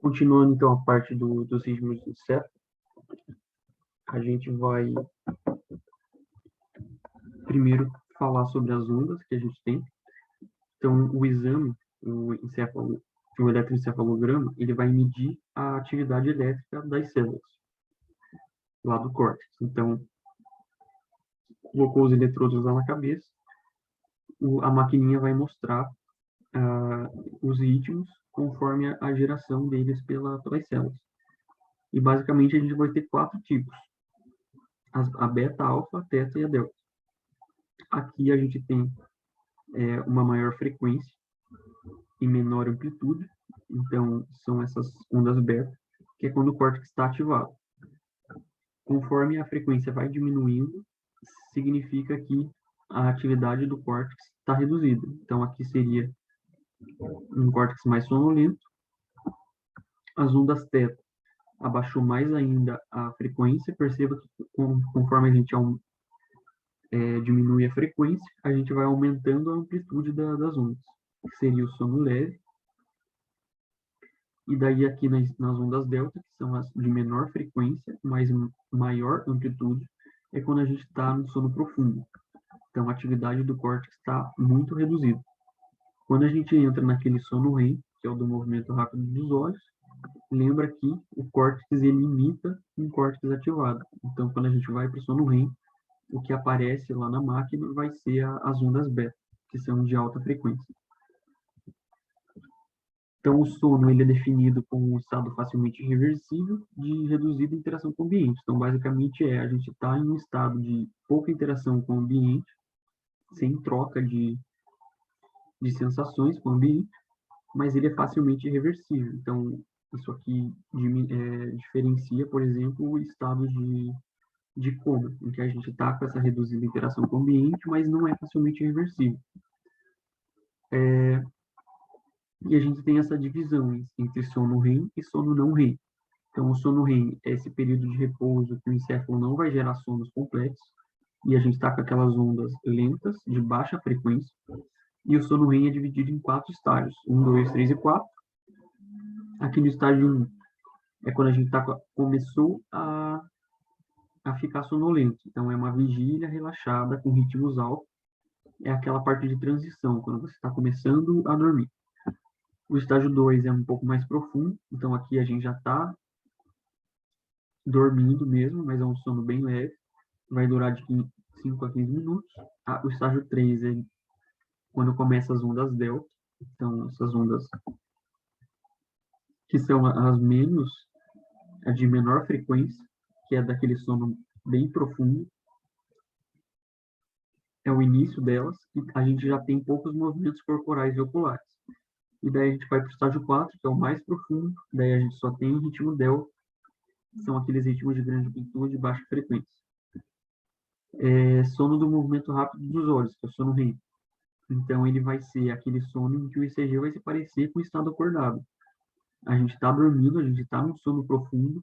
Continuando, então, a parte dos ritmos do CEP, a gente vai primeiro falar sobre as ondas que a gente tem. Então, o exame, o eletroencefalograma, ele vai medir a atividade elétrica das células lá do córtex. Então, colocou os eletrodos lá na cabeça, a maquininha vai mostrar os ritmos conforme a geração deles pelas células. E, basicamente, a gente vai ter 4 tipos. A beta, a alfa, a teta e a delta. Aqui a gente tem uma maior frequência e menor amplitude. Então, são essas ondas beta, que é quando o córtex está ativado. Conforme a frequência vai diminuindo, significa que a atividade do córtex está reduzida. Então, aqui seria um córtex mais sonolento. As ondas teta abaixou mais ainda a frequência. Perceba que conforme a gente diminui a frequência, a gente vai aumentando a amplitude das ondas, que seria o sono leve. E daí aqui nas ondas delta, que são as de menor frequência, mas maior amplitude, é quando a gente está no sono profundo. Então, a atividade do córtex está muito reduzida. Quando a gente entra naquele sono REM, que é o do movimento rápido dos olhos, lembra que o córtex ele imita um córtex ativado. Então, quando a gente vai para o sono REM, o que aparece lá na máquina vai ser as ondas beta, que são de alta frequência. Então, o sono ele é definido como um estado facilmente reversível de reduzida interação com o ambiente. Então, basicamente, a gente está em um estado de pouca interação com o ambiente, sem troca de sensações com o ambiente, mas ele é facilmente reversível. Então, isso aqui diferencia, por exemplo, o estado de coma, em que a gente está com essa reduzida interação com o ambiente, mas não é facilmente reversível. E a gente tem essa divisão entre sono REM e sono não REM. Então, o sono REM é esse período de repouso que o encéfalo não vai gerar sonos complexos, e a gente está com aquelas ondas lentas, de baixa frequência, e o sono REM é dividido em 4 estágios, 1, 2, 3 e 4. Aqui no estágio 1 é quando a gente começou a ficar sonolento, então é uma vigília relaxada com ritmos altos, é aquela parte de transição, quando você está começando a dormir. O estágio 2 é um pouco mais profundo, então aqui a gente já está dormindo mesmo, mas é um sono bem leve, vai durar de 5 a 15 minutos. O estágio 3 é quando começa as ondas delta, então essas ondas que são as menos, a de menor frequência, que é daquele sono bem profundo, é o início delas, e a gente já tem poucos movimentos corporais e oculares. E daí a gente vai para o estágio 4, que é o mais profundo, daí a gente só tem ritmo delta, são aqueles ritmos de grande amplitude e baixa frequência. Sono do movimento rápido dos olhos, que é o sono REM. Então, ele vai ser aquele sono em que o ECG vai se parecer com o estado acordado. A gente está dormindo, a gente está num sono profundo,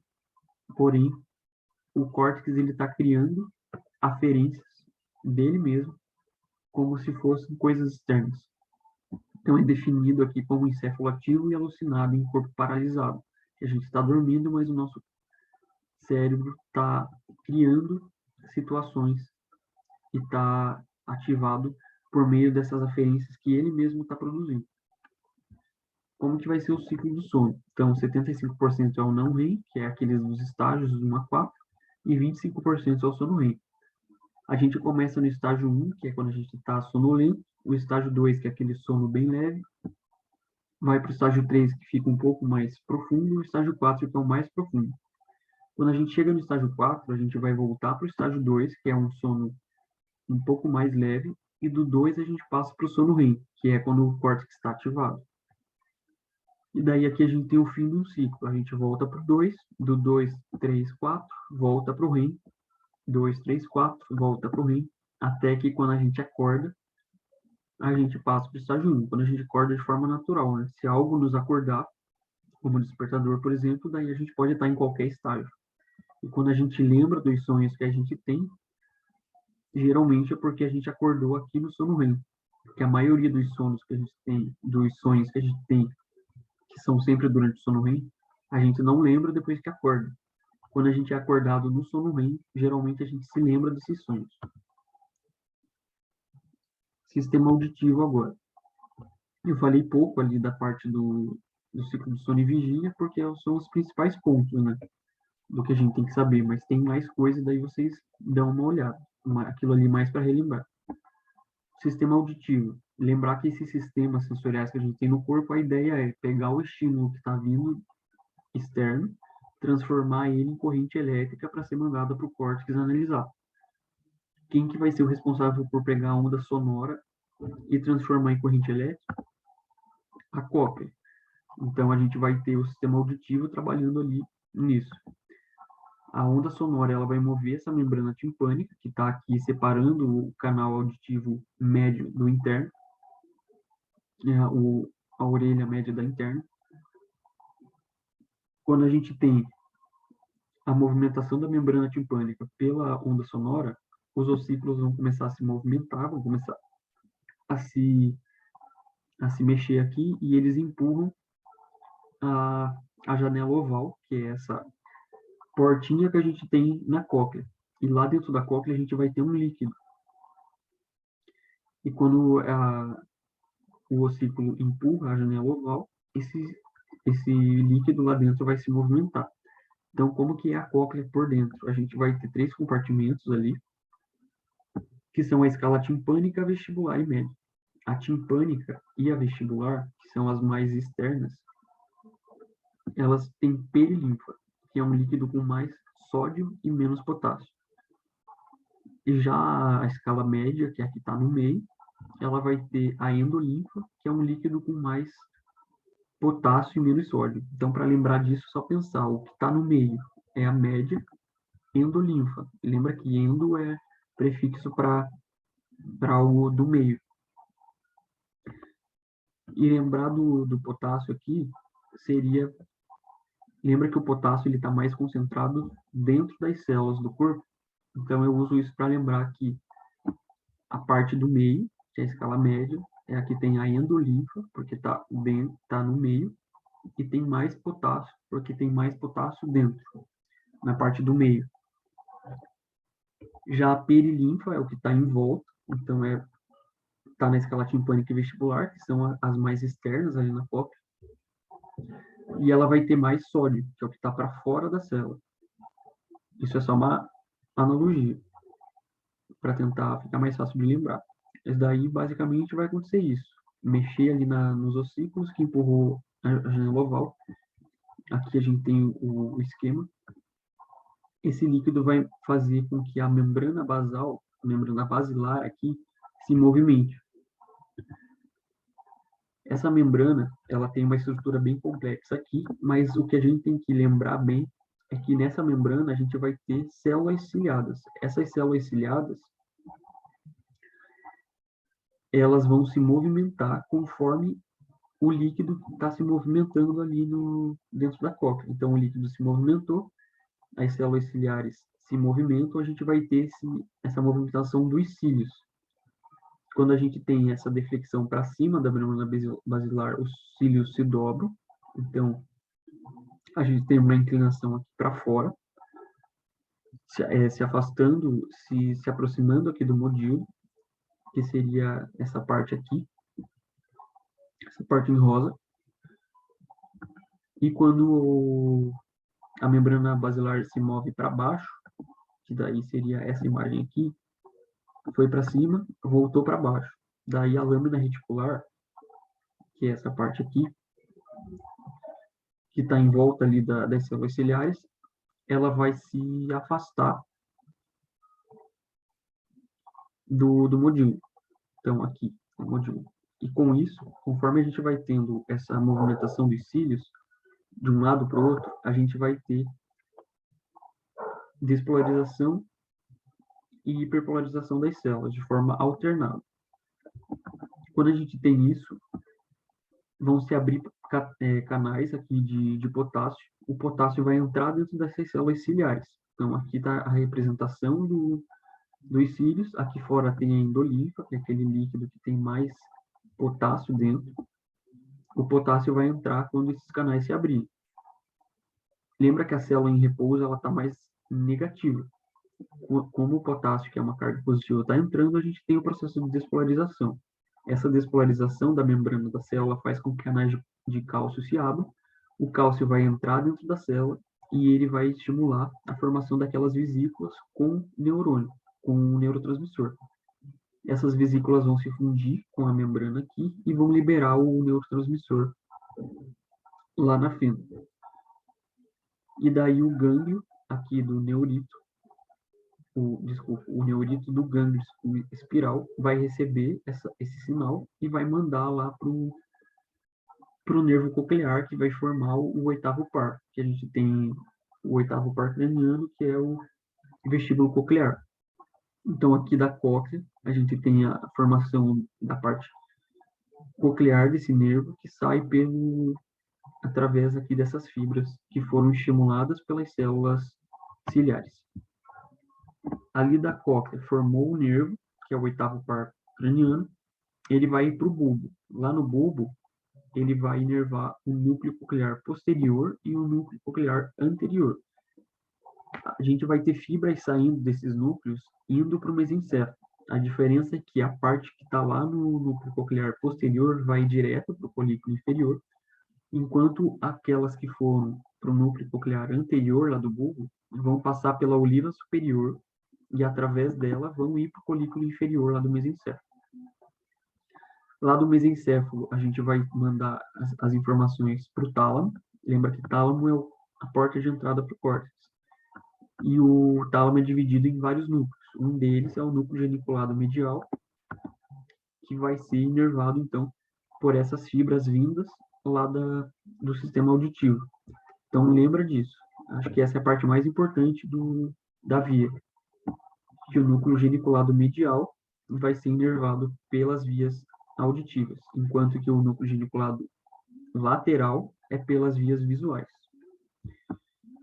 porém, o córtex está criando aferências dele mesmo, como se fossem coisas externas. Então, é definido aqui como encéfalo ativo e alucinado em corpo paralisado. A gente está dormindo, mas o nosso cérebro está criando situações e está ativado por meio dessas aferências que ele mesmo está produzindo. Como que vai ser o ciclo do sono? Então, 75% é o não REM, que é aqueles dos estágios 1 a 4, e 25% é o sono REM. A gente começa no estágio 1, que é quando a gente está sonolento, o estágio 2, que é aquele sono bem leve, vai para o estágio 3, que fica um pouco mais profundo, e o estágio 4, que é o mais profundo. Quando a gente chega no estágio 4, a gente vai voltar para o estágio 2, que é um sono um pouco mais leve, e do 2 a gente passa para o sono REM, que é quando o córtex está ativado. E daí aqui a gente tem o fim do ciclo. A gente volta para o 2, do 2, 3, 4, volta para o REM, 2, 3, 4, volta para o REM, até que quando a gente acorda, a gente passa para o estágio 1, quando a gente acorda de forma natural, né? Se algo nos acordar, como despertador, por exemplo, daí a gente pode estar em qualquer estágio. E quando a gente lembra dos sonhos que a gente tem, geralmente é porque a gente acordou aqui no sono REM. Porque a maioria dos sonhos que a gente tem, dos sonhos que a gente tem, que são sempre durante o sono REM, A gente não lembra depois que acorda. Quando a gente é acordado no sono REM, geralmente a gente se lembra desses sonhos. Sistema auditivo agora. Eu falei pouco ali da parte do ciclo de sono e vigília, porque são os principais pontos, né, do que a gente tem que saber, mas tem mais coisa, daí vocês dão uma olhada, aquilo ali mais para relembrar. Sistema auditivo. Lembrar que esses sistemas sensoriais que a gente tem no corpo, a ideia é pegar o estímulo que está vindo externo, transformar ele em corrente elétrica para ser mandada para o córtex analisar. Quem que vai ser o responsável por pegar a onda sonora e transformar em corrente elétrica? A cóclea. Então, a gente vai ter o sistema auditivo trabalhando ali nisso. A onda sonora ela vai mover essa membrana timpânica, que está aqui separando o canal auditivo médio do interno, a orelha média da interna. Quando a gente tem a movimentação da membrana timpânica pela onda sonora, os ossículos vão começar a se movimentar, vão começar a se mexer aqui, e eles empurram a janela oval, que é essa portinha que a gente tem na cóclea. E lá dentro da cóclea a gente vai ter um líquido. E quando o ossículo empurra a janela oval, esse líquido lá dentro vai se movimentar. Então, como que é a cóclea por dentro? A gente vai ter 3 compartimentos ali, que são a escala timpânica, vestibular e média. A timpânica e a vestibular, que são as mais externas, elas têm perilinfa, que é um líquido com mais sódio e menos potássio. E já a escala média, que é a que está no meio, ela vai ter a endolinfa, que é um líquido com mais potássio e menos sódio. Então, para lembrar disso, só pensar, o que está no meio é a média, endolinfa. Lembra que endo é prefixo para o do meio. E lembrar do potássio aqui seria... Lembra que o potássio está mais concentrado dentro das células do corpo? Então, eu uso isso para lembrar que a parte do meio, que é a escala média, é a que tem a endolinfa, porque está no meio, e tem mais potássio, porque tem mais potássio dentro, na parte do meio. Já a perilinfa é o que está em volta, então está na escala timpânica e vestibular, que são as mais externas ali na cóclea, e ela vai ter mais sódio, que é o que está para fora da célula. Isso é só uma analogia, para tentar ficar mais fácil de lembrar. Mas daí, basicamente, vai acontecer isso. Mexer ali nos ossículos que empurrou a janela oval. Aqui a gente tem o esquema. Esse líquido vai fazer com que a membrana basal, a membrana basilar aqui, se movimente. Essa membrana, ela tem uma estrutura bem complexa aqui, mas o que a gente tem que lembrar bem é que nessa membrana a gente vai ter células ciliadas. Essas células ciliadas, elas vão se movimentar conforme o líquido está se movimentando ali dentro da cóclea. Então, o líquido se movimentou, as células ciliares se movimentam, a gente vai ter essa movimentação dos cílios. Quando a gente tem essa deflexão para cima da membrana basilar, os cílios se dobram. Então, a gente tem uma inclinação aqui para fora, se afastando, se aproximando aqui do modilo, que seria essa parte aqui, essa parte em rosa. E quando a membrana basilar se move para baixo, que daí seria essa imagem aqui, foi para cima, voltou para baixo. Daí a lâmina reticular, que é essa parte aqui, que está em volta ali das células ciliares, ela vai se afastar do modilo. Então, aqui, o modilo. E com isso, conforme a gente vai tendo essa movimentação dos cílios, de um lado para o outro, a gente vai ter despolarização e hiperpolarização das células, de forma alternada. Quando a gente tem isso, vão se abrir canais aqui de potássio. O potássio vai entrar dentro dessas células ciliares. Então, aqui está a representação dos cílios. Aqui fora tem a endolinfa, que é aquele líquido que tem mais potássio dentro. O potássio vai entrar quando esses canais se abrirem. Lembra que a célula em repouso ela está mais negativa. Como o potássio, que é uma carga positiva, está entrando, a gente tem o processo de despolarização. Essa despolarização da membrana da célula faz com que canais de cálcio se abram, o cálcio vai entrar dentro da célula e ele vai estimular a formação daquelas vesículas com neurônio, com um neurotransmissor. Essas vesículas vão se fundir com a membrana aqui e vão liberar o neurotransmissor lá na fenda. E daí o gânglio aqui do neurito, o neurito do gânglio espiral vai receber esse sinal e vai mandar lá para o nervo coclear, que vai formar o oitavo par, que a gente tem o oitavo par craniano, que é o vestíbulo coclear. Então, aqui da cóclea, a gente tem a formação da parte coclear desse nervo, que sai através aqui dessas fibras, que foram estimuladas pelas células ciliares. Ali da cóclea formou o nervo, que é o oitavo par craniano, ele vai ir para o bulbo. Lá no bulbo, ele vai inervar o núcleo coclear posterior e o núcleo coclear anterior. A gente vai ter fibras saindo desses núcleos indo para o mesencéfalo. A diferença é que a parte que está lá no núcleo coclear posterior vai direto para o folículo inferior, enquanto aquelas que foram para o núcleo coclear anterior, lá do bulbo, vão passar pela oliva superior e, através dela, vão ir para o folículo inferior, lá do mesencéfalo. Lá do mesencéfalo, a gente vai mandar as informações para o tálamo. Lembra que tálamo é a porta de entrada para o córtex. E o tálamo é dividido em vários núcleos. Um deles é o núcleo geniculado medial, que vai ser inervado, então, por essas fibras vindas lá do sistema auditivo. Então, lembra disso. Acho que essa é a parte mais importante da via. Que o núcleo geniculado medial vai ser inervado pelas vias auditivas, enquanto que o núcleo geniculado lateral é pelas vias visuais.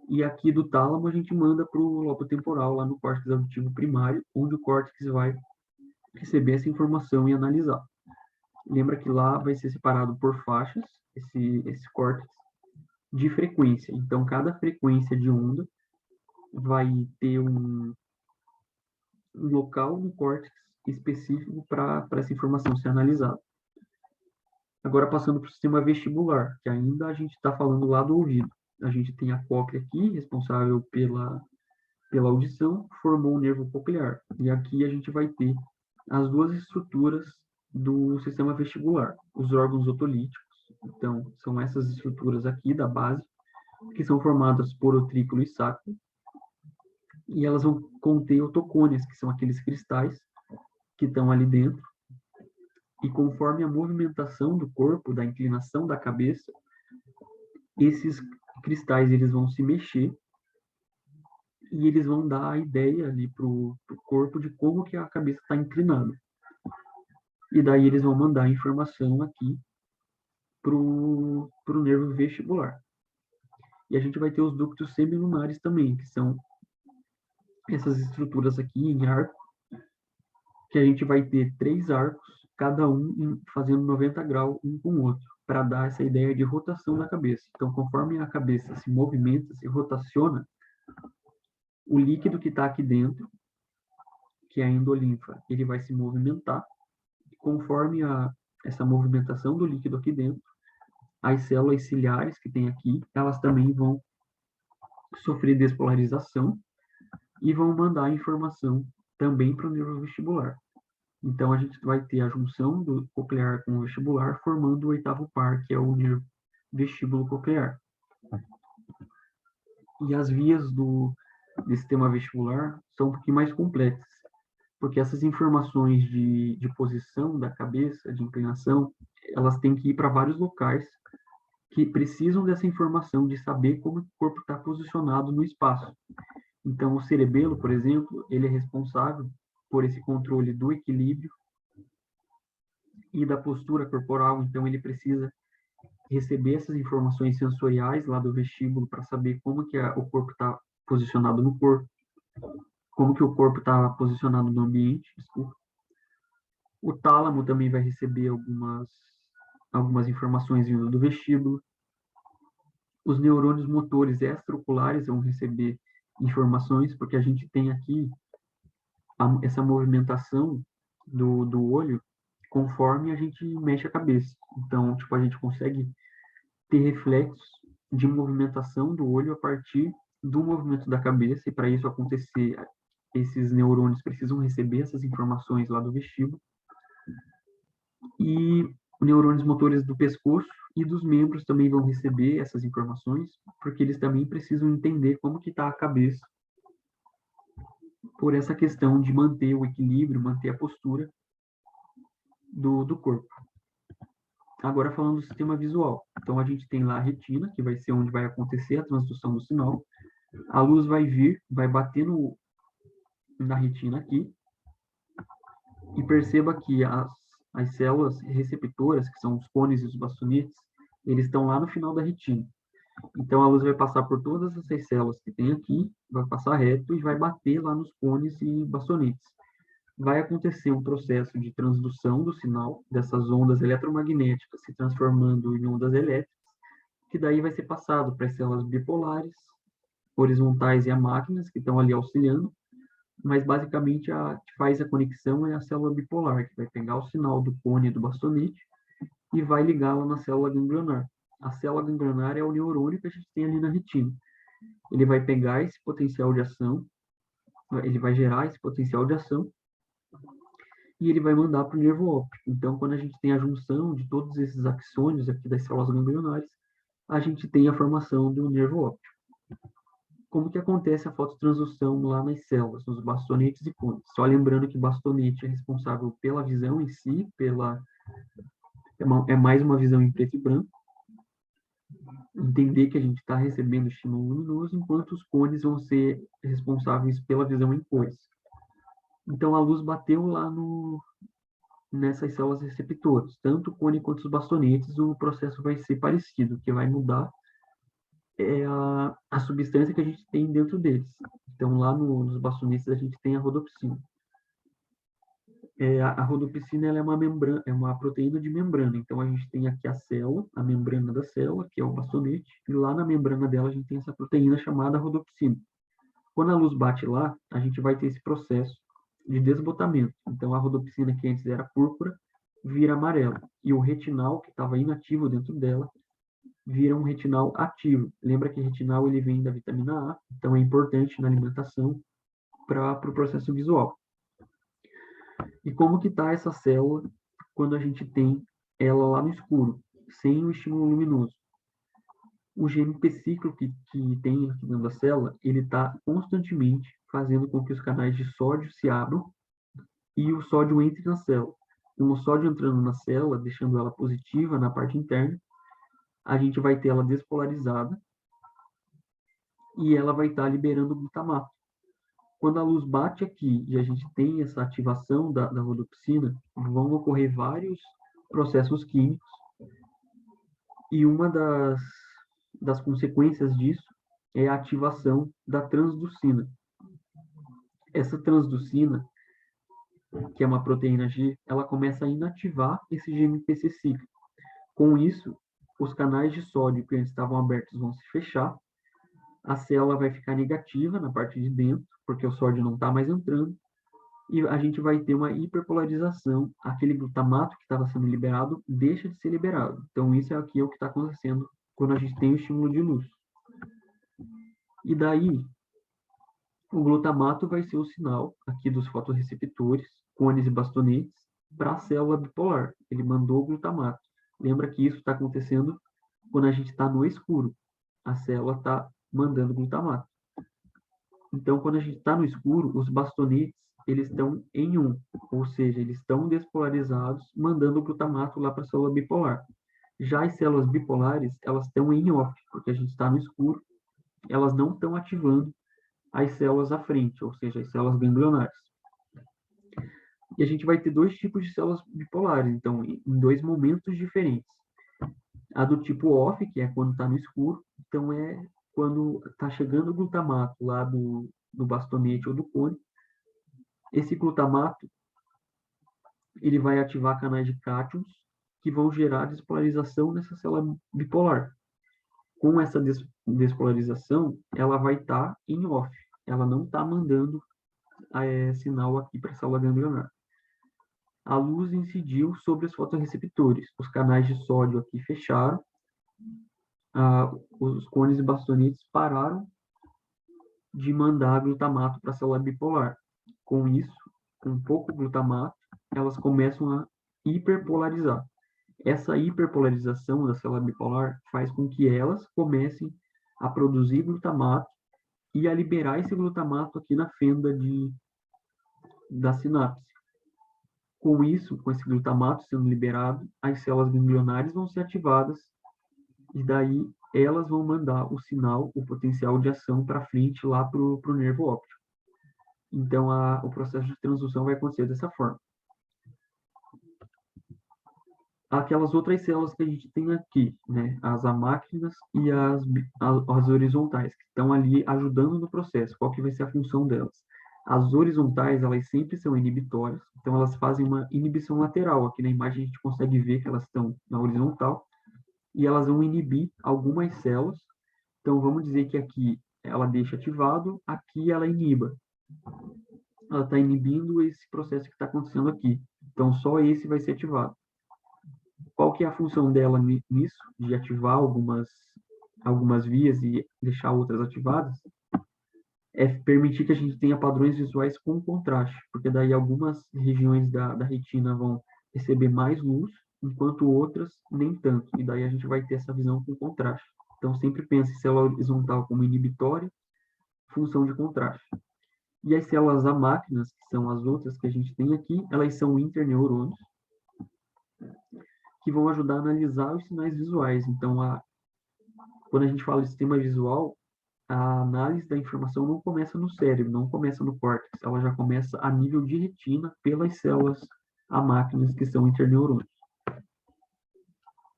E aqui do tálamo a gente manda para o lobo temporal, lá no córtex auditivo primário, onde o córtex vai receber essa informação e analisar. Lembra que lá vai ser separado por faixas, esse córtex, de frequência. Então, cada frequência de onda vai ter um local no córtex específico para essa informação ser analisada. Agora, passando para o sistema vestibular, que ainda a gente está falando lá do ouvido. A gente tem a cóclea aqui, responsável pela audição, formou o nervo coclear. E aqui a gente vai ter as duas estruturas do sistema vestibular, os órgãos otolíticos. Então, são essas estruturas aqui da base, que são formadas por otrículo e sacro, e elas vão conter otocônias, que são aqueles cristais que estão ali dentro, e conforme a movimentação do corpo, da inclinação da cabeça, esses cristais eles vão se mexer e eles vão dar a ideia ali para o corpo de como que a cabeça está inclinada. E daí eles vão mandar a informação aqui para o nervo vestibular. E a gente vai ter os ductos semilunares também, que são essas estruturas aqui em arco, que a gente vai ter 3 arcos, cada um fazendo 90 graus um com o outro, para dar essa ideia de rotação da cabeça. Então, conforme a cabeça se movimenta, se rotaciona, o líquido que está aqui dentro, que é a endolinfa, ele vai se movimentar. Conforme essa movimentação do líquido aqui dentro, as células ciliares que tem aqui, elas também vão sofrer despolarização e vão mandar a informação também para o nervo vestibular. Então, a gente vai ter a junção do coclear com o vestibular, formando o oitavo par, que é o nervo vestíbulo coclear. E as vias do sistema vestibular são um pouquinho mais complexas, porque essas informações de posição da cabeça, de inclinação, elas têm que ir para vários locais que precisam dessa informação de saber como o corpo está posicionado no espaço. Então, o cerebelo, por exemplo, ele é responsável por esse controle do equilíbrio e da postura corporal. Então, ele precisa receber essas informações sensoriais lá do vestíbulo para saber como que o corpo está posicionado no corpo, como que o corpo está posicionado no ambiente, desculpa. O tálamo também vai receber algumas informações vindo do vestíbulo. Os neurônios motores extraoculares vão receber informações, porque a gente tem aqui essa movimentação do olho conforme a gente mexe a cabeça. Então, tipo, a gente consegue ter reflexos de movimentação do olho a partir do movimento da cabeça, e para isso acontecer, esses neurônios precisam receber essas informações lá do vestíbulo, e neurônios motores do pescoço e dos membros também vão receber essas informações, porque eles também precisam entender como que está a cabeça, por essa questão de manter o equilíbrio, manter a postura do corpo. Agora falando do sistema visual. Então a gente tem lá a retina, que vai ser onde vai acontecer a transdução do sinal. A luz vai vir, vai bater na retina aqui, e perceba que as células receptoras, que são os cones e os bastonetes, eles estão lá no final da retina. Então a luz vai passar por todas essas células que tem aqui, vai passar reto e vai bater lá nos cones e bastonetes. Vai acontecer um processo de transdução do sinal dessas ondas eletromagnéticas se transformando em ondas elétricas, que daí vai ser passado para as células bipolares, horizontais e amáquinas, que estão ali auxiliando, mas basicamente a que faz a conexão é a célula bipolar, que vai pegar o sinal do cone e do bastonete e vai ligá-la na célula ganglionar. A célula ganglionar é o neurônio que a gente tem ali na retina. Ele vai pegar esse potencial de ação, ele vai gerar esse potencial de ação e ele vai mandar para o nervo óptico. Então, quando a gente tem a junção de todos esses axônios aqui das células ganglionares, a gente tem a formação do nervo óptico. Como que acontece a fototransdução lá nas células, nos bastonetes e cones? Só lembrando que bastonete é responsável pela visão em si, é mais uma visão em preto e branco, entender que a gente está recebendo estímulo luminoso, enquanto os cones vão ser responsáveis pela visão em cores. Então, a luz bateu lá nessas células receptoras, tanto o cone quanto os bastonetes, o processo vai ser parecido, o que vai mudar é a substância que a gente tem dentro deles. Então, lá nos bastonetes, a gente tem a rodopsina. A rodopsina ela é uma membrana, é uma proteína de membrana. Então, a gente tem aqui a célula, a membrana da célula, que é o bastonete, e lá na membrana dela a gente tem essa proteína chamada rodopsina. Quando a luz bate lá, a gente vai ter esse processo de desbotamento. Então, a rodopsina, que antes era púrpura, vira amarela. E o retinal, que estava inativo dentro dela, vira um retinal ativo. Lembra que retinal ele vem da vitamina A, então é importante na alimentação para o processo visual. E como que está essa célula quando a gente tem ela lá no escuro, sem o estímulo luminoso? O GMP ciclo que tem aqui dentro da célula, ele está constantemente fazendo com que os canais de sódio se abram e o sódio entre na célula. Com o sódio entrando na célula, deixando ela positiva na parte interna, a gente vai ter ela despolarizada e ela vai estar liberando glutamato. Quando a luz bate aqui e a gente tem essa ativação da rodopsina, vão ocorrer vários processos químicos e uma das consequências disso é a ativação da transducina. Essa transducina, que é uma proteína G, ela começa a inativar esse GMPC cíclico. Com isso, os canais de sódio que antes estavam abertos vão se fechar, a célula vai ficar negativa na parte de dentro, porque o sódio não está mais entrando, e a gente vai ter uma hiperpolarização, aquele glutamato que estava sendo liberado deixa de ser liberado. Então, isso aqui é o que está acontecendo quando a gente tem o estímulo de luz. E daí, o glutamato vai ser o sinal aqui dos fotorreceptores, cones e bastonetes, para a célula bipolar. Ele mandou o glutamato. Lembra que isso está acontecendo quando a gente está no escuro. A célula está mandando glutamato. Então, quando a gente está no escuro, os bastonetes eles estão em on, ou seja, eles estão despolarizados, mandando o glutamato lá para a célula bipolar. Já as células bipolares, elas estão em off, porque a gente está no escuro, elas não estão ativando as células à frente, ou seja, as células ganglionares. E a gente vai ter dois tipos de células bipolares, então, em dois momentos diferentes. A do tipo off, que é quando está no escuro, então é quando está chegando o glutamato lá do bastonete ou do cone. Esse glutamato ele vai ativar canais de cátions que vão gerar despolarização nessa célula bipolar. com essa despolarização, ela vai estar em off. Ela não está mandando sinal aqui para a célula ganglionar. A luz incidiu sobre os fotorreceptores. Os canais de sódio aqui fecharam. Os cones e bastonetes pararam de mandar glutamato para a célula bipolar. Com isso, com pouco glutamato, elas começam a hiperpolarizar. Essa hiperpolarização da célula bipolar faz com que elas comecem a produzir glutamato e a liberar esse glutamato aqui na fenda da sinapse. Com isso, com esse glutamato sendo liberado, as células ganglionares vão ser ativadas e daí elas vão mandar o sinal, o potencial de ação para frente lá para o nervo óptico. Então, o processo de transdução vai acontecer dessa forma. Aquelas outras células que a gente tem aqui, né, as amácrinas e as horizontais, que estão ali ajudando no processo, qual que vai ser a função delas? As horizontais, elas sempre são inibitórias, então elas fazem uma inibição lateral. Aqui na imagem a gente consegue ver que elas estão na horizontal, e elas vão inibir algumas células. Então, vamos dizer que aqui ela deixa ativado, aqui ela iniba. Ela está inibindo esse processo que está acontecendo aqui. Então, só esse vai ser ativado. Qual que é a função dela nisso? De ativar algumas vias e deixar outras ativadas? É permitir que a gente tenha padrões visuais com contraste, porque daí algumas regiões da retina vão receber mais luz, enquanto outras nem tanto, e daí a gente vai ter essa visão com contraste. Então, sempre pense em célula horizontal como inibitória, função de contraste. E as células amácrinas, que são as outras que a gente tem aqui, elas são interneurônios, que vão ajudar a analisar os sinais visuais. Então, quando a gente fala de sistema visual, a análise da informação não começa no cérebro, não começa no córtex, ela já começa a nível de retina pelas células amácrinas, que são interneurônios.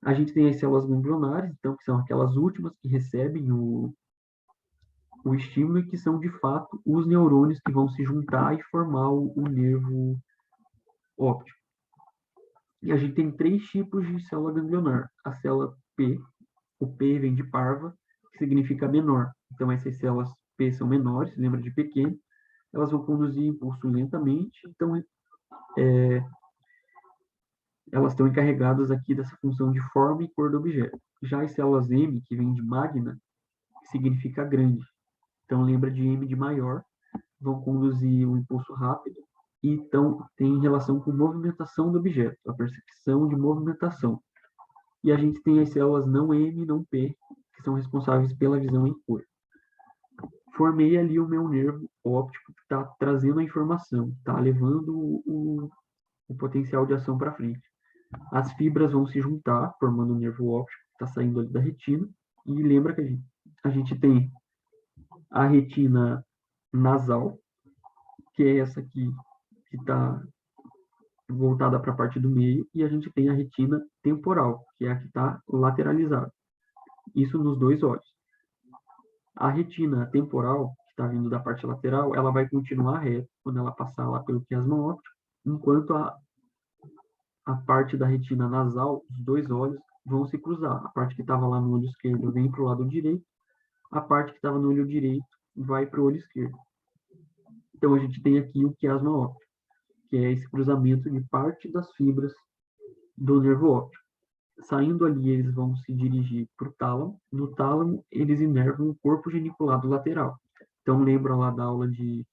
A gente tem as células ganglionares, então, que são aquelas últimas que recebem o estímulo e que são, de fato, os neurônios que vão se juntar e formar o nervo óptico. E a gente tem 3 tipos de célula ganglionar. A célula P, o P vem de parva, que significa menor. Então, essas células P são menores, lembra de pequeno, elas vão conduzir impulso lentamente, então elas estão encarregadas aqui dessa função de forma e cor do objeto. Já as células M, que vem de magna, que significa grande, então lembra de M de maior, vão conduzir um impulso rápido, e então tem relação com movimentação do objeto, a percepção de movimentação. E a gente tem as células não M e não P, que são responsáveis pela visão em cor. Formei ali o meu nervo óptico que está trazendo a informação, está levando o potencial de ação para frente. As fibras vão se juntar, formando o nervo óptico que está saindo ali da retina. E lembra que a gente tem a retina nasal, que é essa aqui, que está voltada para a parte do meio, e a gente tem a retina temporal, que é a que está lateralizada. Isso nos 2 olhos. A retina temporal, que está vindo da parte lateral, ela vai continuar reta quando ela passar lá pelo quiasma óptico, enquanto a parte da retina nasal, os 2 olhos, vão se cruzar. A parte que estava lá no olho esquerdo vem para o lado direito, a parte que estava no olho direito vai para o olho esquerdo. Então, a gente tem aqui o quiasma óptico, que é esse cruzamento de parte das fibras do nervo óptico. Saindo ali, eles vão se dirigir para o tálamo. No tálamo, eles inervam o corpo geniculado lateral. Então, lembra lá da aula de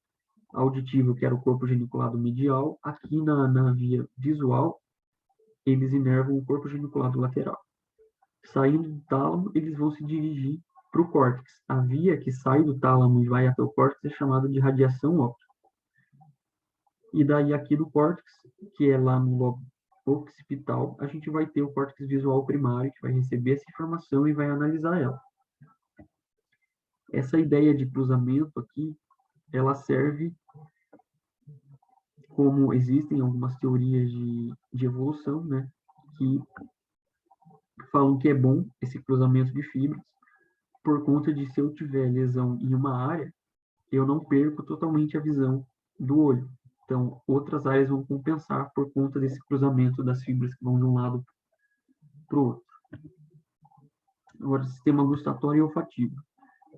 auditivo, que era o corpo geniculado medial. Aqui na via visual, eles inervam o corpo geniculado lateral. Saindo do tálamo, eles vão se dirigir para o córtex. A via que sai do tálamo e vai até o córtex é chamada de radiação óptica. E daí aqui do córtex, que é lá no lobo occipital, a gente vai ter o córtex visual primário, que vai receber essa informação e vai analisar ela. Essa ideia de cruzamento aqui, ela serve como existem algumas teorias de evolução, né, que falam que é bom esse cruzamento de fibras, por conta de se eu tiver lesão em uma área, eu não perco totalmente a visão do olho. Então, outras áreas vão compensar por conta desse cruzamento das fibras que vão de um lado para o outro. Agora, sistema gustatório e olfativo.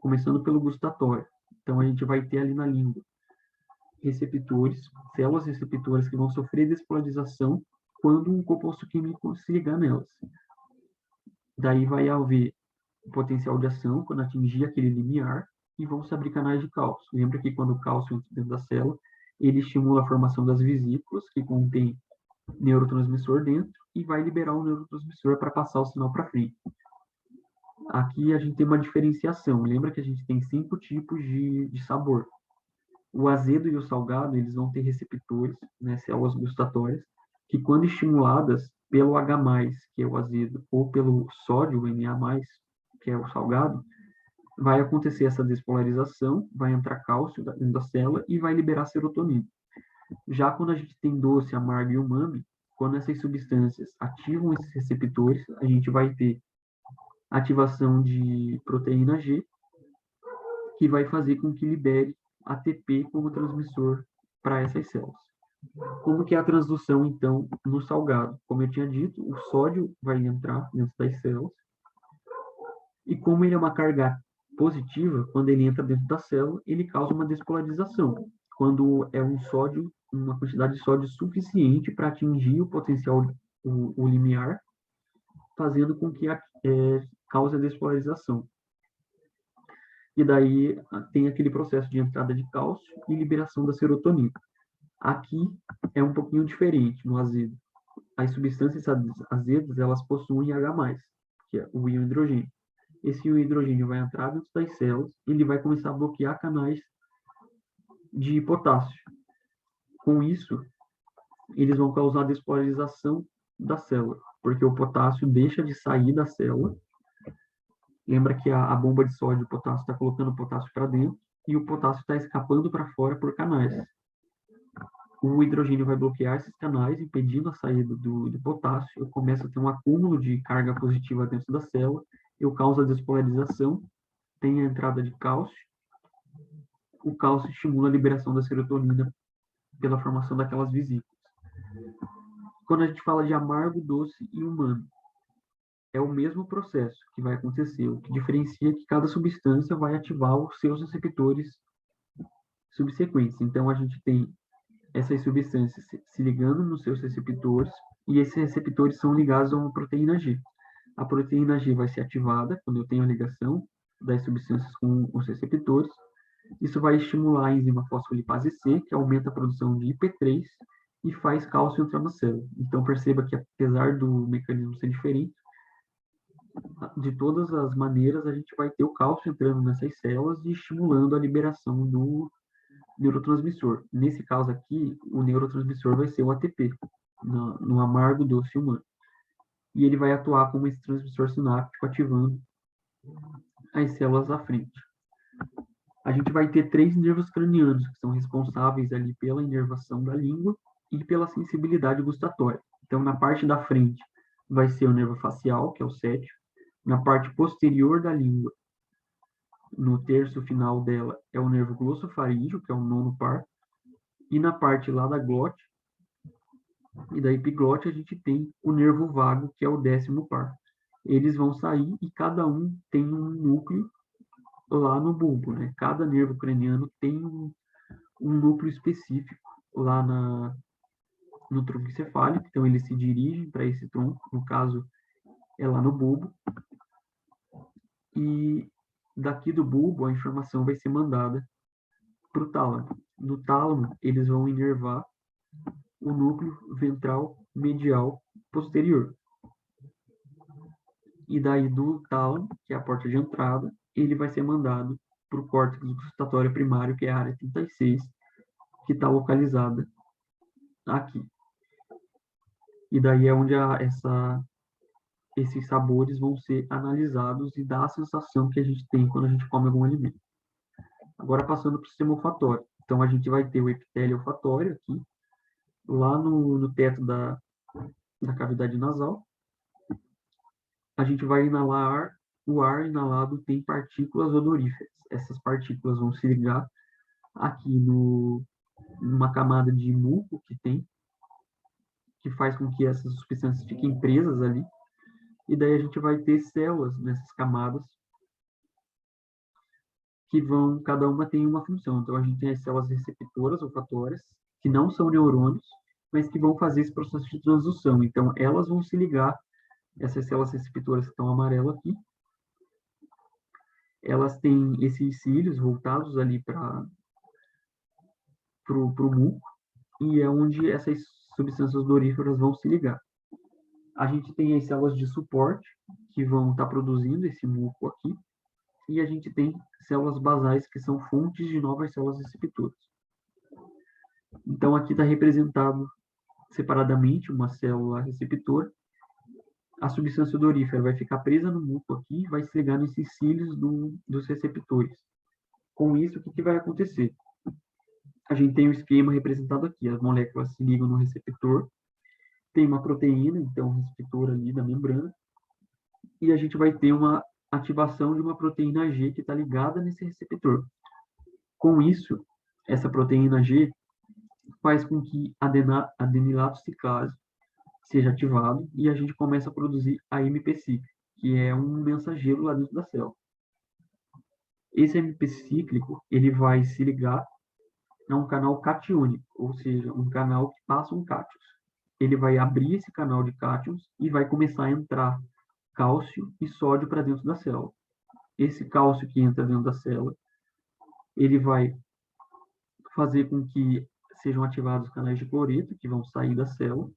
Começando pelo gustatório. Então, a gente vai ter ali na língua receptores, células receptoras que vão sofrer despolarização quando um composto químico se ligar nelas. Daí vai haver potencial de ação quando atingir aquele limiar e vão se abrir canais de cálcio. Lembra que quando o cálcio entra dentro da célula, ele estimula a formação das vesículas, que contém neurotransmissor dentro, e vai liberar o neurotransmissor para passar o sinal para frente. Aqui a gente tem uma diferenciação. Lembra que a gente tem 5 tipos de sabor. O azedo e o salgado, eles vão ter receptores, né, células gustatórias, que quando estimuladas pelo H+, que é o azedo, ou pelo sódio, o Na+, que é o salgado, vai acontecer essa despolarização, vai entrar cálcio dentro da célula e vai liberar serotonina. Já quando a gente tem doce, amargo e umami, quando essas substâncias ativam esses receptores, a gente vai ter ativação de proteína G, que vai fazer com que libere ATP como transmissor para essas células. Como que é a transdução, então, no salgado? Como eu tinha dito, o sódio vai entrar dentro das células, e como ele é uma carga positiva, quando ele entra dentro da célula, ele causa uma despolarização, quando é um sódio, uma quantidade de sódio suficiente para atingir o potencial, o limiar, fazendo com que cause a despolarização. E daí tem aquele processo de entrada de cálcio e liberação da serotonina. Aqui é um pouquinho diferente no azedo. As substâncias azedas, elas possuem H+, que é o íon hidrogênio. Esse íon hidrogênio vai entrar dentro das células e ele vai começar a bloquear canais de potássio. Com isso, eles vão causar despolarização da célula, porque o potássio deixa de sair da célula. Lembra que a bomba de sódio e potássio está colocando o potássio para dentro e o potássio está escapando para fora por canais. O hidrogênio vai bloquear esses canais, impedindo a saída do potássio. Eu começo a ter um acúmulo de carga positiva dentro da célula. Eu causo a despolarização, tem a entrada de cálcio. O cálcio estimula a liberação da serotonina pela formação daquelas vesículas. Quando a gente fala de amargo, doce e umami, é o mesmo processo que vai acontecer. O que diferencia é que cada substância vai ativar os seus receptores subsequentes. Então, a gente tem essas substâncias se ligando nos seus receptores, e esses receptores são ligados a uma proteína G. A proteína G vai ser ativada quando eu tenho a ligação das substâncias com os receptores. Isso vai estimular a enzima fosfolipase C, que aumenta a produção de IP3 e faz cálcio entrar na célula. Então, perceba que, apesar do mecanismo ser diferente, de todas as maneiras, a gente vai ter o cálcio entrando nessas células e estimulando a liberação do neurotransmissor. Nesse caso aqui, o neurotransmissor vai ser o ATP, no amargo doce humano. E ele vai atuar como esse transmissor sináptico, ativando as células à frente. A gente vai ter 3 nervos cranianos, que são responsáveis ali pela inervação da língua e pela sensibilidade gustatória. Então, na parte da frente, vai ser o nervo facial, que é o sétimo. Na parte posterior da língua, no terço final dela, é o nervo glossofaríngeo, que é o nono par. E na parte lá da glote e da epiglote, a gente tem o nervo vago, que é o 10º par. Eles vão sair e cada um tem um núcleo lá no bulbo, né? Cada nervo craniano tem um núcleo específico lá no tronco encefálico, então eles se dirigem para esse tronco, no caso é lá no bulbo, e daqui do bulbo a informação vai ser mandada para o tálamo. No tálamo, eles vão inervar o núcleo ventral medial posterior. E daí do tálamo, que é a porta de entrada, ele vai ser mandado para o córtex gustatório primário, que é a área 36, que está localizada aqui. E daí é onde esses sabores vão ser analisados e dá a sensação que a gente tem quando a gente come algum alimento. Agora, passando para o sistema olfatório. Então, a gente vai ter o epitélio olfatório aqui, lá no teto da cavidade nasal. A gente vai inalar ar. O ar inalado tem partículas odoríferas. Essas partículas vão se ligar aqui numa camada de muco que faz com que essas substâncias fiquem presas ali. E daí a gente vai ter células nessas camadas que vão, cada uma tem uma função. Então, a gente tem as células receptoras olfatórias, que não são neurônios, mas que vão fazer esse processo de transdução. Então, elas vão se ligar, essas células receptoras que estão amarelas aqui, elas têm esses cílios voltados ali para o muco, e é onde essas substâncias odoríferas vão se ligar. A gente tem as células de suporte, que vão estar produzindo esse muco aqui, e a gente tem células basais, que são fontes de novas células receptoras. Então, aqui está representado separadamente uma célula receptora. A substância odorífera vai ficar presa no muco aqui e vai se ligar nesses cílios dos receptores. Com isso, o que vai acontecer? A gente tem o esquema representado aqui. As moléculas se ligam no receptor, tem uma proteína, então, receptora ali da membrana, e a gente vai ter uma ativação de uma proteína G que está ligada nesse receptor. Com isso, essa proteína G faz com que a adenilato ciclase seja ativado e a gente começa a produzir a AMP-cíclico, que é um mensageiro lá dentro da célula. Esse AMP cíclico, ele vai se ligar a um canal catiônico, ou seja, um canal que passa um cátions. Ele vai abrir esse canal de cátions e vai começar a entrar cálcio e sódio para dentro da célula. Esse cálcio que entra dentro da célula, ele vai fazer com que sejam ativados os canais de cloreto, que vão sair da célula,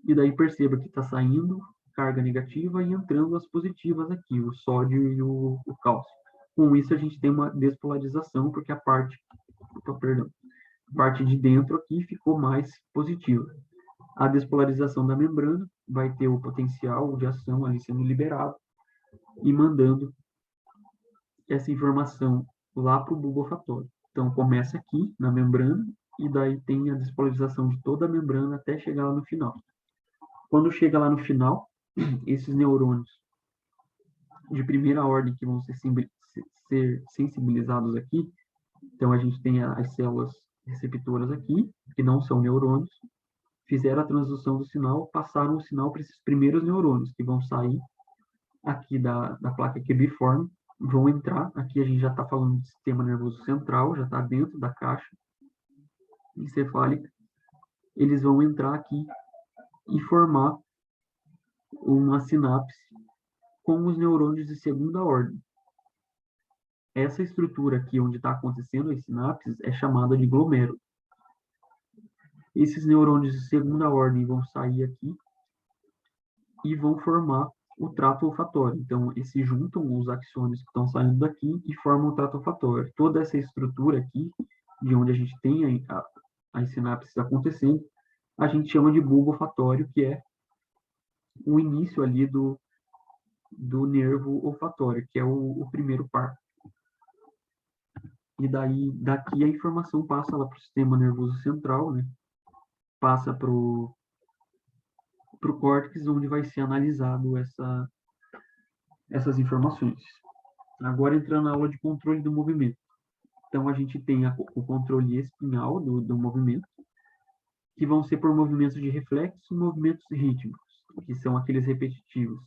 e daí perceba que está saindo carga negativa e entrando as positivas aqui, o sódio e o cálcio. Com isso, a gente tem uma despolarização, porque a parte de dentro aqui ficou mais positiva. A despolarização da membrana vai ter o potencial de ação ali sendo liberado e mandando essa informação lá para o bulbo olfatório. Então, começa aqui na membrana e daí tem a despolarização de toda a membrana até chegar lá no final. Quando chega lá no final, esses neurônios de primeira ordem que vão ser sensibilizados aqui, então a gente tem as células receptoras aqui, que não são neurônios, fizeram a transdução do sinal, passaram o sinal para esses primeiros neurônios, que vão sair aqui da placa cubiforme, vão entrar, aqui a gente já está falando de sistema nervoso central, já está dentro da caixa encefálica, eles vão entrar aqui e formar uma sinapse com os neurônios de segunda ordem. Essa estrutura aqui, onde está acontecendo as sinapses, é chamada de glomérulo. Esses neurônios de segunda ordem vão sair aqui e vão formar o trato olfatório. Então, eles se juntam os axônios que estão saindo daqui e formam o trato olfatório. Toda essa estrutura aqui, de onde a gente tem as sinapses acontecendo, a gente chama de bulbo olfatório, que é o início ali do nervo olfatório, que é o primeiro par. E daí, daqui a informação passa lá para o sistema nervoso central, né? Passa para o córtex, onde vai ser analisado essas informações. Agora, entrando na aula de controle do movimento. Então, a gente tem o controle espinhal do movimento, que vão ser por movimentos de reflexo e movimentos rítmicos, que são aqueles repetitivos.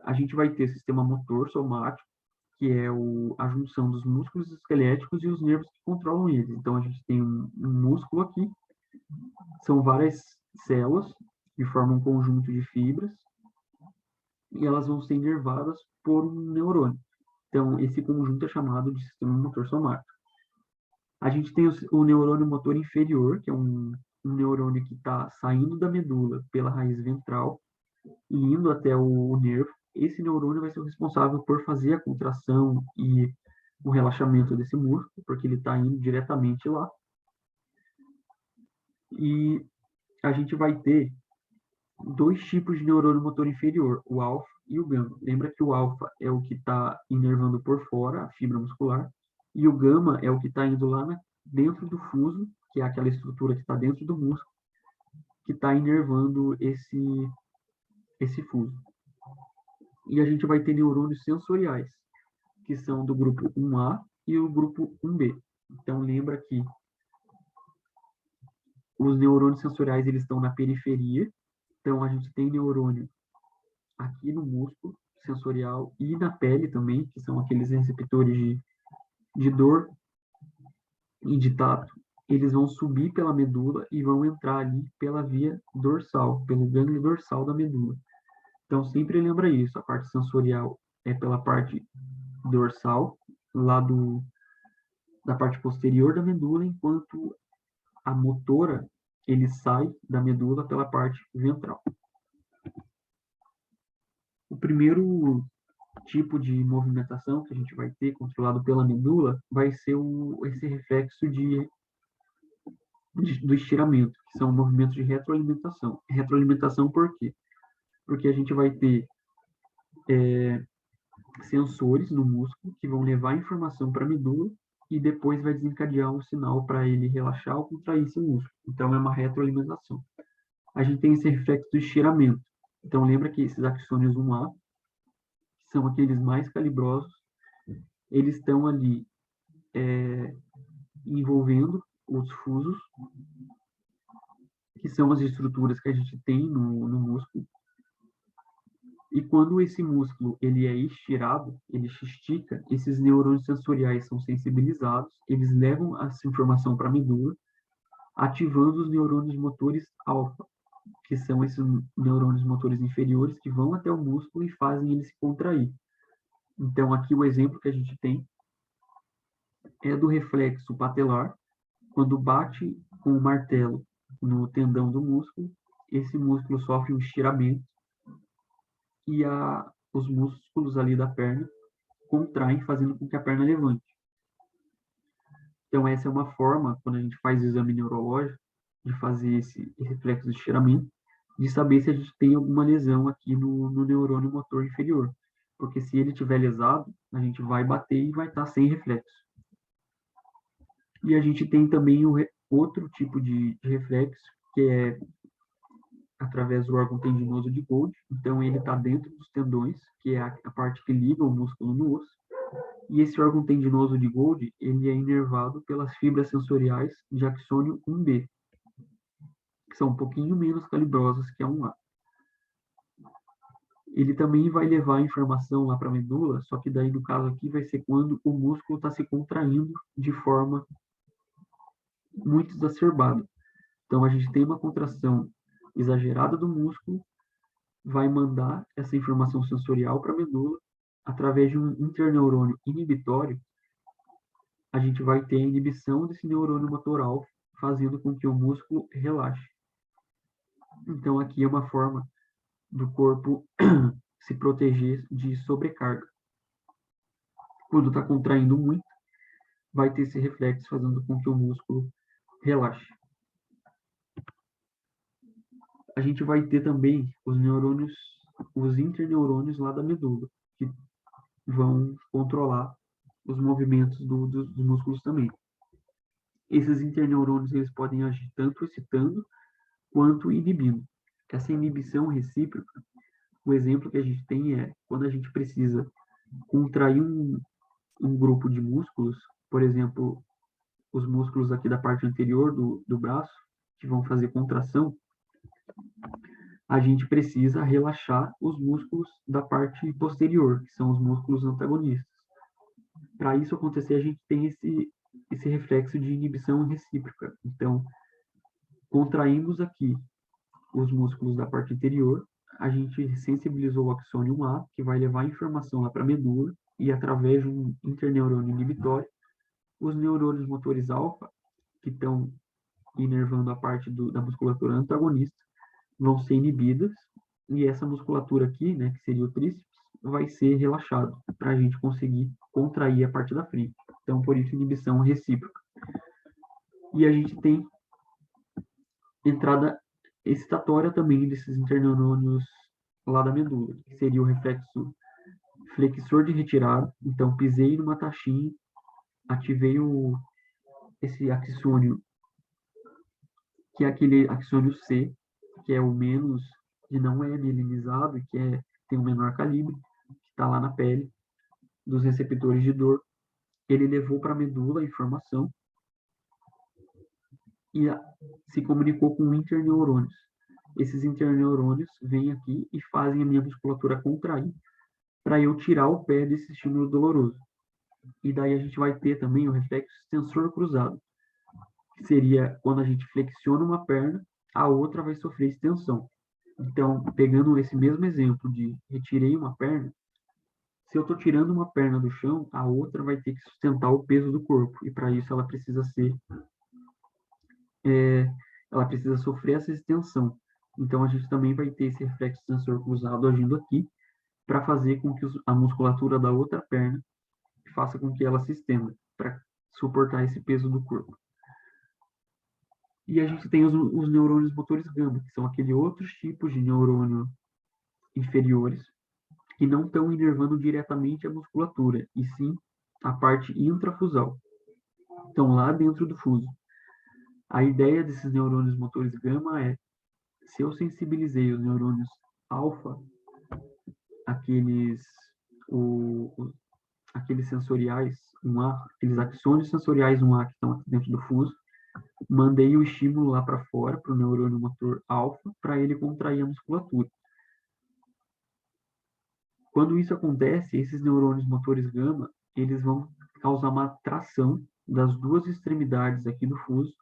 A gente vai ter sistema motor somático, que é a junção dos músculos esqueléticos e os nervos que controlam eles. Então, a gente tem um músculo aqui, são várias células que formam um conjunto de fibras, e elas vão ser inervadas por um neurônio. Então, esse conjunto é chamado de sistema motor somático. A gente tem o neurônio motor inferior, que é um neurônio que está saindo da medula pela raiz ventral e indo até o nervo. Esse neurônio vai ser o responsável por fazer a contração e o relaxamento desse músculo, porque ele está indo diretamente lá. E a gente vai ter dois tipos de neurônio motor inferior, o alfa e o gama. Lembra que o alfa é o que está inervando por fora a fibra muscular, e o gama é o que está indo lá dentro do fuso, que é aquela estrutura que está dentro do músculo, que está inervando esse fuso. E a gente vai ter neurônios sensoriais, que são do grupo 1A e o grupo 1B. Então, lembra que os neurônios sensoriais eles estão na periferia. Então, a gente tem neurônio aqui no músculo sensorial e na pele também, que são aqueles receptores de dor e de tato, eles vão subir pela medula e vão entrar ali pela via dorsal, pelo gânglio dorsal da medula. Então, sempre lembra isso, a parte sensorial é pela parte dorsal, lá da parte posterior da medula, enquanto a motora, ele sai da medula pela parte ventral. O primeiro tipo de movimentação que a gente vai ter controlado pela medula vai ser esse reflexo do estiramento, que são movimentos de retroalimentação. Retroalimentação por quê? Porque a gente vai ter sensores no músculo que vão levar a informação para a medula e depois vai desencadear um sinal para ele relaxar ou contrair esse músculo. Então, é uma retroalimentação. A gente tem esse reflexo do estiramento. Então, lembra que esses axônios 1A, que são aqueles mais calibrosos, eles estão ali envolvendo os fusos, que são as estruturas que a gente tem no músculo. E quando esse músculo ele é estirado, ele se estica, esses neurônios sensoriais são sensibilizados, eles levam essa informação para a medula, ativando os neurônios motores alfa, que são esses neurônios motores inferiores que vão até o músculo e fazem ele se contrair. Então, aqui o exemplo que a gente tem é do reflexo patelar, quando bate com o martelo no tendão do músculo, esse músculo sofre um estiramento e os músculos ali da perna contraem, fazendo com que a perna levante. Então, essa é uma forma, quando a gente faz o exame neurológico, de fazer esse reflexo de estiramento, de saber se a gente tem alguma lesão aqui no neurônio motor inferior. Porque se ele estiver lesado, a gente vai bater e vai estar sem reflexo. E a gente tem também outro tipo de reflexo, que é através do órgão tendinoso de Golgi. Então, ele está dentro dos tendões, que é a parte que liga o músculo no osso. E esse órgão tendinoso de Golgi, ele é inervado pelas fibras sensoriais de axônio 1B, que são um pouquinho menos calibrosas que a 1A. Ele também vai levar a informação lá para a medula, só que daí, no caso aqui, vai ser quando o músculo está se contraindo de forma muito exacerbada. Então, a gente tem uma contração exagerada do músculo, vai mandar essa informação sensorial para a medula, através de um interneurônio inibitório, a gente vai ter a inibição desse neurônio motor alfa, fazendo com que o músculo relaxe. Então, aqui é uma forma do corpo se proteger de sobrecarga. Quando está contraindo muito, vai ter esse reflexo fazendo com que o músculo relaxe. A gente vai ter também os neurônios, os interneurônios lá da medula, que vão controlar os movimentos dos músculos também. Esses interneurônios eles podem agir tanto excitando quanto inibindo. Essa inibição recíproca, o exemplo que a gente tem é quando a gente precisa contrair um grupo de músculos, por exemplo, os músculos aqui da parte anterior do braço, que vão fazer contração, a gente precisa relaxar os músculos da parte posterior, que são os músculos antagonistas. Para isso acontecer, a gente tem esse reflexo de inibição recíproca. Então, contraímos aqui os músculos da parte inferior, a gente sensibilizou o axônio 1A, que vai levar a informação lá para a medula, e através de um interneurônio inibitório, os neurônios motores alfa, que estão inervando a parte da musculatura antagonista, vão ser inibidas, e essa musculatura aqui, né, que seria o tríceps, vai ser relaxado, para a gente conseguir contrair a parte da frente. Então, por isso, inibição recíproca. E a gente tem entrada excitatória também desses interneurônios lá da medula, que seria o reflexo flexor de retirada. Então, pisei numa taxinha, ativei esse axônio, que é aquele axônio C, que é o menos, que não é mielinizado e que tem um menor calibre, que está lá na pele, dos receptores de dor. Ele levou para a medula a informação e se comunicou com interneurônios. esses interneurônios vêm aqui e fazem a minha musculatura contrair para eu tirar o pé desse estímulo doloroso. E daí a gente vai ter também o reflexo extensor cruzado, que seria quando a gente flexiona uma perna, a outra vai sofrer extensão. Então, pegando esse mesmo exemplo de retirei uma perna, se eu estou tirando uma perna do chão, a outra vai ter que sustentar o peso do corpo. E para isso ela precisa sofrer essa extensão. Então a gente também vai ter esse reflexo extensor cruzado agindo aqui para fazer com que a musculatura da outra perna faça com que ela se estenda para suportar esse peso do corpo. E a gente tem os neurônios motores gama, que são aqueles outros tipos de neurônio inferiores, que não estão inervando diretamente a musculatura, e sim a parte intrafusal. Estão lá dentro do fuso. A ideia desses neurônios motores gama é, se eu sensibilizei os neurônios alfa, aqueles, aqueles sensoriais 1A, aqueles axônios sensoriais 1A que estão aqui dentro do fuso, mandei o estímulo lá para fora, para o neurônio motor alfa, para ele contrair a musculatura. Quando isso acontece, esses neurônios motores gama, eles vão causar uma tração das duas extremidades aqui do fuso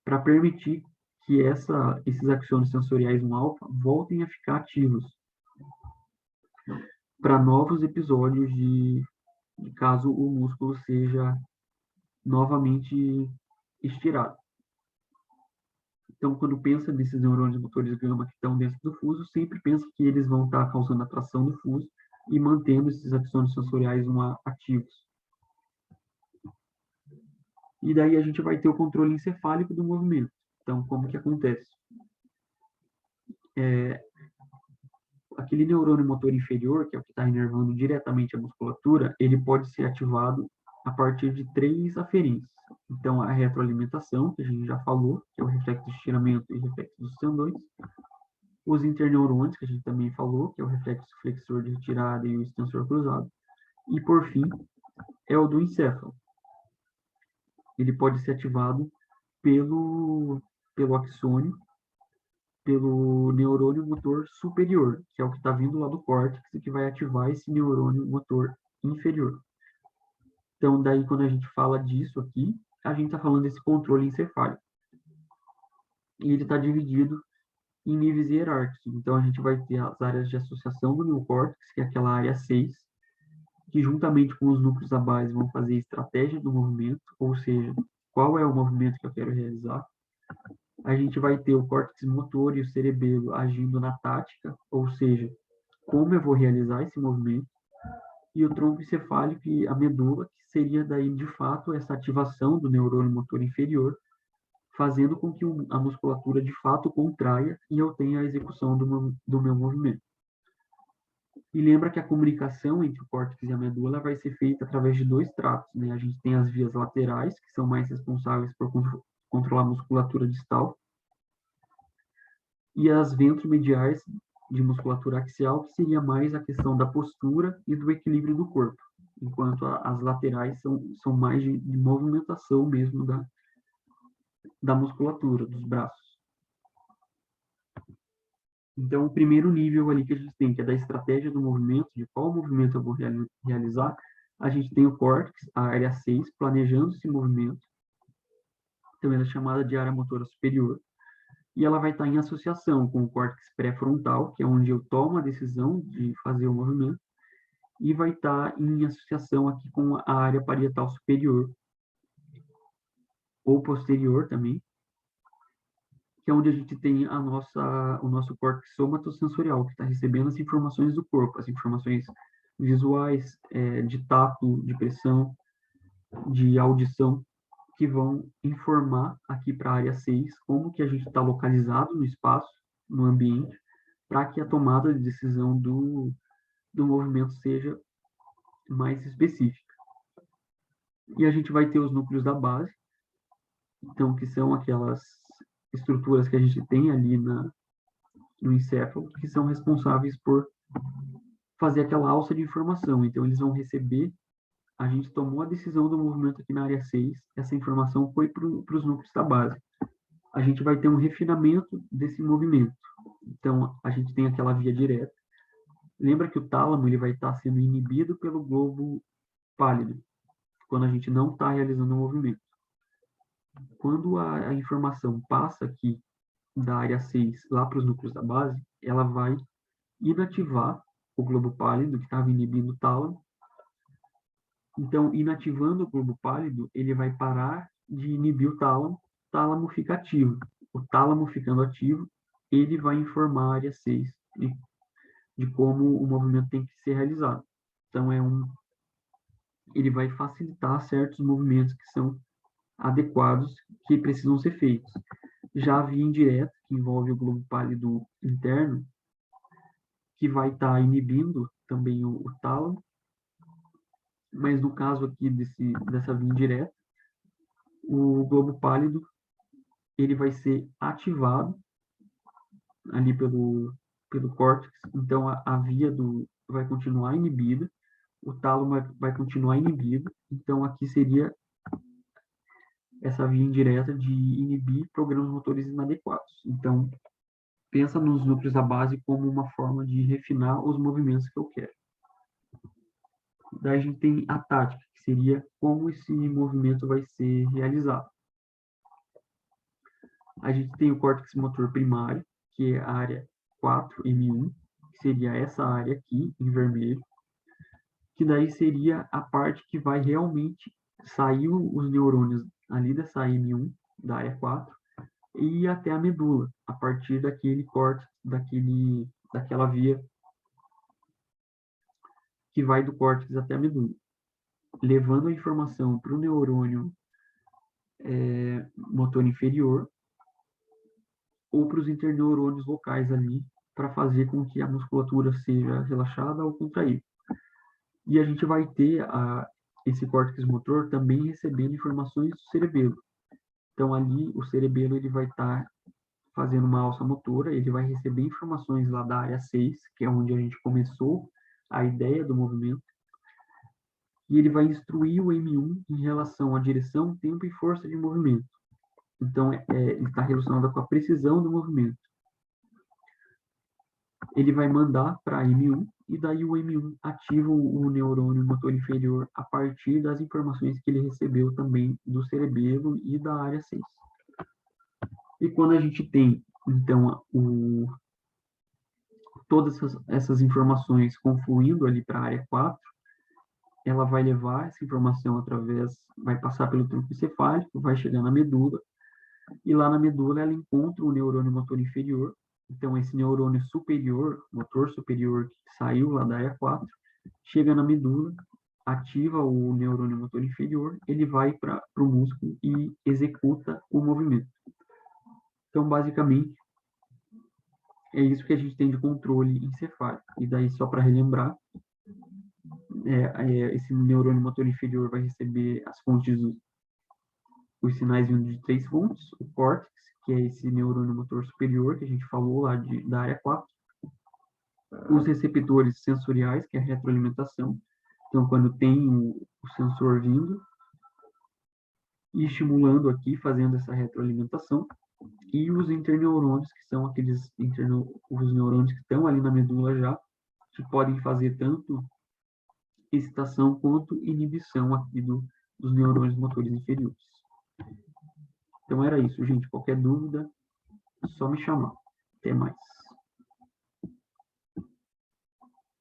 para permitir que esses axônios sensoriais 1-alfa voltem a ficar ativos para novos episódios de caso o músculo seja novamente estirado. Então, quando pensa nesses neurônios motores gama que estão dentro do fuso, sempre pensa que eles vão estar causando a tração do fuso e mantendo esses axônios sensoriais ativos. E daí a gente vai ter o controle encefálico do movimento. Então, como que acontece? Aquele neurônio motor inferior, que é o que está inervando diretamente a musculatura, ele pode ser ativado a partir de 3 aferentes. Então, a retroalimentação, que a gente já falou, que é o reflexo de estiramento e reflexo dos tendões. Os interneurônios, que a gente também falou, que é o reflexo flexor de retirada e o extensor cruzado. E, por fim, é o do encéfalo. Ele pode ser ativado pelo axônio, pelo neurônio motor superior, que é o que está vindo lá do córtex e que vai ativar esse neurônio motor inferior. Então, daí, quando a gente fala disso aqui, a gente está falando desse controle encefálico. E ele está dividido em níveis hierárquicos. Então, a gente vai ter as áreas de associação do neocórtex, que é aquela área 6, que juntamente com os núcleos da base vão fazer estratégia do movimento, ou seja, qual é o movimento que eu quero realizar. A gente vai ter o córtex motor e o cerebelo agindo na tática, ou seja, como eu vou realizar esse movimento, e o tronco encefálico e a medula, que seria daí, de fato, essa ativação do neurônio motor inferior, fazendo com que a musculatura, de fato, contraia e eu tenha a execução do meu movimento. E lembra que a comunicação entre o córtex e a medula vai ser feita através de 2 tratos, né? A gente tem as vias laterais, que são mais responsáveis por controlar a musculatura distal, e as ventromediais de musculatura axial, que seria mais a questão da postura e do equilíbrio do corpo, enquanto as laterais são mais de movimentação mesmo da musculatura, dos braços. Então, o primeiro nível ali que a gente tem, que é da estratégia do movimento, de qual movimento eu vou realizar, a gente tem o córtex, a área 6, planejando esse movimento, também é chamada de área motora superior, e ela vai estar em associação com o córtex pré-frontal, que é onde eu tomo a decisão de fazer o movimento, e vai estar em associação aqui com a área parietal superior, ou posterior também, que é onde a gente tem o nosso córtex somatosensorial, que está recebendo as informações do corpo, as informações visuais, de tato, de pressão, de audição, que vão informar aqui para a área 6 como que a gente está localizado no espaço, no ambiente, para que a tomada de decisão do movimento seja mais específica. E a gente vai ter os núcleos da base, então, que são aquelas estruturas que a gente tem ali no encéfalo, que são responsáveis por fazer aquela alça de informação. Então, eles vão receber, a gente tomou a decisão do movimento aqui na área 6, essa informação foi para os núcleos da base. A gente vai ter um refinamento desse movimento. Então, a gente tem aquela via direta. Lembra que o tálamo ele vai estar sendo inibido pelo globo pálido, quando a gente não está realizando o movimento. Quando a informação passa aqui da área 6 lá para os núcleos da base, ela vai inativar o globo pálido, que estava inibindo o tálamo. Então, inativando o globo pálido, ele vai parar de inibir o tálamo fica ativo. O tálamo ficando ativo, ele vai informar a área 6 de como o movimento tem que ser realizado. Então, ele vai facilitar certos movimentos que são adequados, que precisam ser feitos. Já a via indireta, que envolve o globo pálido interno, que vai estar inibindo também o tálamo, mas no caso aqui dessa via indireta, o globo pálido ele vai ser ativado ali pelo córtex, então a via vai continuar inibida, o tálamo vai continuar inibido, então aqui seria essa via indireta de inibir programas motores inadequados. Então, pensa nos núcleos da base como uma forma de refinar os movimentos que eu quero. Daí a gente tem a tática, que seria como esse movimento vai ser realizado. A gente tem o córtex motor primário, que é a área 4M1, que seria essa área aqui, em vermelho, que daí seria a parte que vai realmente sair os neurônios ali dessa M1, da área 4, e ir até a medula, a partir daquele córtex, daquela via que vai do córtex até a medula, levando a informação para o neurônio motor inferior ou para os interneurônios locais ali, para fazer com que a musculatura seja relaxada ou contraída. E a gente vai ter esse córtex motor também recebendo informações do cerebelo. Então, ali, o cerebelo ele vai estar fazendo uma alça motora, ele vai receber informações lá da área 6, que é onde a gente começou a ideia do movimento, e ele vai instruir o M1 em relação à direção, tempo e força de movimento. Então, ele está relacionado com a precisão do movimento. Ele vai mandar para a M1, e daí o M1 ativa o neurônio motor inferior a partir das informações que ele recebeu também do cerebelo e da área 6. E quando a gente tem, então, todas essas informações confluindo ali para a área 4, ela vai levar essa informação vai passar pelo tronco encefálico, vai chegar na medula, e lá na medula ela encontra o neurônio motor inferior. Então, esse neurônio superior, motor superior, que saiu lá da área 4, chega na medula, ativa o neurônio motor inferior, ele vai para o músculo e executa o movimento. Então, basicamente, é isso que a gente tem de controle encefálico. E daí, só para relembrar, esse neurônio motor inferior vai receber as fontes, os sinais vindo de 3 fontes, o córtex, que é esse neurônio motor superior que a gente falou lá da área 4, os receptores sensoriais, que é a retroalimentação, então quando tem o sensor vindo e estimulando aqui, fazendo essa retroalimentação, e os interneurônios, que são os neurônios que estão ali na medula já, que podem fazer tanto excitação quanto inibição aqui dos neurônios motores inferiores. Então era isso, gente. Qualquer dúvida, é só me chamar. Até mais.